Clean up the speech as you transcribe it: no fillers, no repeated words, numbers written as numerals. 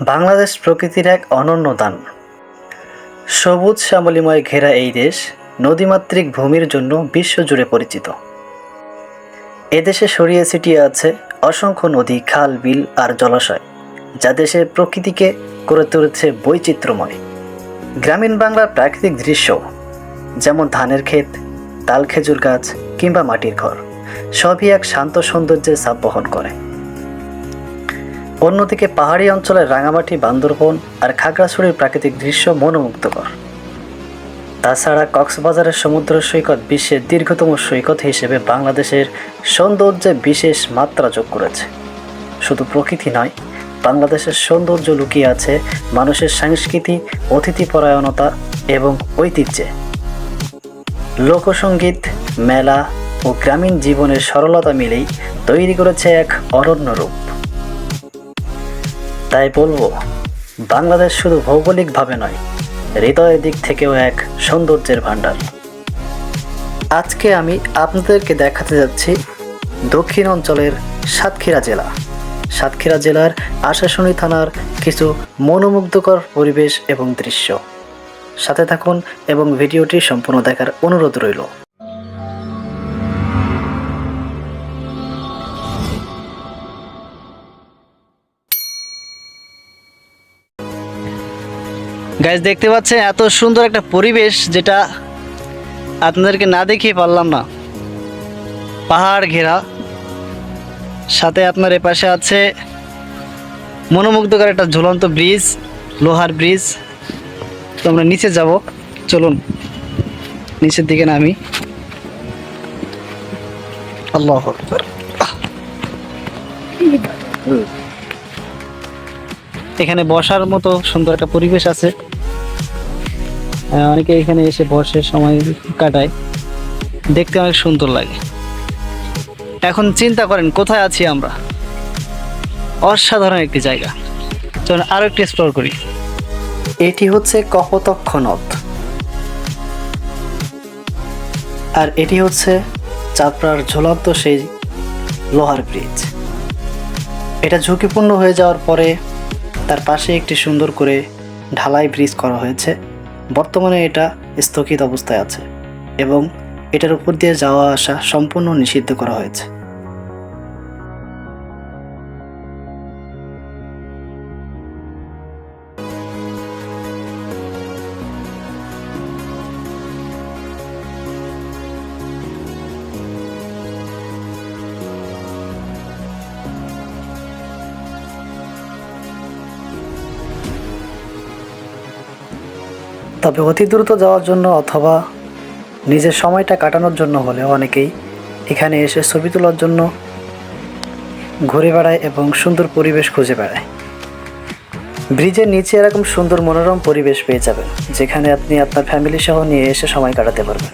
বাংলাদেশ প্রকৃতির এক অনন্য দান। সবুজ শ্যামলিময় ঘেরা এই দেশ নদীমাতৃক ভূমির জন্য বিশ্বজুড়ে পরিচিত। এদেশে ছড়িয়ে ছিটিয়ে আছে অসংখ্য নদী, খাল, বিল আর জলাশয়, যা দেশের প্রকৃতিকে করে তুলেছে বৈচিত্র্যময়। গ্রামীণ বাংলার প্রাকৃতিক দৃশ্য, যেমন ধানের ক্ষেত, তাল খেজুর গাছ কিংবা মাটির ঘর, সবই এক শান্ত সৌন্দর্যের ছাপ বহন করে। অন্যদিকে পাহাড়ি অঞ্চলের রাঙামাটি, বান্দরবন আর খাগড়াছড়ির প্রাকৃতিক দৃশ্য মনোমুগ্ধকর। তাছাড়া কক্সবাজারের সমুদ্র সৈকত বিশ্বের দীর্ঘতম সৈকত হিসেবে বাংলাদেশের সৌন্দর্যে বিশেষ মাত্রা যোগ করেছে। শুধু প্রকৃতি নয়, বাংলাদেশের সৌন্দর্য লুকিয়ে আছে মানুষের সংস্কৃতি, অতিথিপরায়ণতা এবং ঐতিহ্যে। লোকসঙ্গীত, মেলা ও গ্রামীণ জীবনের সরলতা মিলেই তৈরি করেছে এক অনন্য রূপ। তাই বলবো, বাংলাদেশ শুধু ভৌগোলিকভাবে নয়, হৃদয়ের দিক থেকেও এক সৌন্দর্যের ভাণ্ডার। আজকে আমি আপনাদেরকে দেখাতে যাচ্ছি দক্ষিণ অঞ্চলের সাতক্ষীরা জেলা। সাতক্ষীরা জেলার আশাশুনি থানার কিছু মনোমুগ্ধকর পরিবেশ এবং দৃশ্য। সাথে থাকুন এবং ভিডিওটি সম্পূর্ণ দেখার অনুরোধ রইল। গাইস, দেখতে পাচ্ছেন এত সুন্দর একটা পরিবেশ, যেটা আপনাদেরকে না দেখিয়ে পারলাম না। পাহাড় ঘেরা, সাথে আপনার এপাশে আছে মনোমুগ্ধকর একটা ঝুলন্ত ব্রিজ, লোহার ব্রিজ। তো আমরা নিচে যাব, চলুন নিচের দিকে নামি। আল্লাহু আকবার। এখানে বসার মতো সুন্দর একটা পরিবেশ আছে। অনেকে এখানে এসে বসে সময় কাটায়, দেখতে অনেক সুন্দর লাগে। এখন চিন্তা করেন কোথায় আছি আমরা। অসাধারণ একটি জায়গা। চলুন আরো একটু এক্সপ্লোর করি। এটি হচ্ছে কপোতাক্ষ নদ, আর এটি হচ্ছে চাপড়ার ঝুলন্ত সেই লোহার ব্রিজ। এটা ঝুঁকিপূর্ণ হয়ে যাওয়ার পরে তার পাশে একটি সুন্দর করে ঢালাই ব্রিজ করা হয়েছে। বর্তমানে এটা স্থগিত অবস্থায় আছে এবং এটার উপর দিয়ে যাওয়া আসা সম্পূর্ণ নিষিদ্ধ করা হয়েছে। তবে অতি দ্রুত যাওয়ার জন্য অথবা নিজের সময়টা কাটানোর জন্য হলেও অনেকেই এখানে এসে ছবি তোলার জন্য ঘুরে বেড়ায় এবং সুন্দর পরিবেশ খুঁজে বেড়ায়। ব্রিজের নিচে এরকম সুন্দর মনোরম পরিবেশ পেয়ে যাবেন, যেখানে আপনি আপনার ফ্যামিলি সহ নিয়ে এসে সময় কাটাতে পারবেন।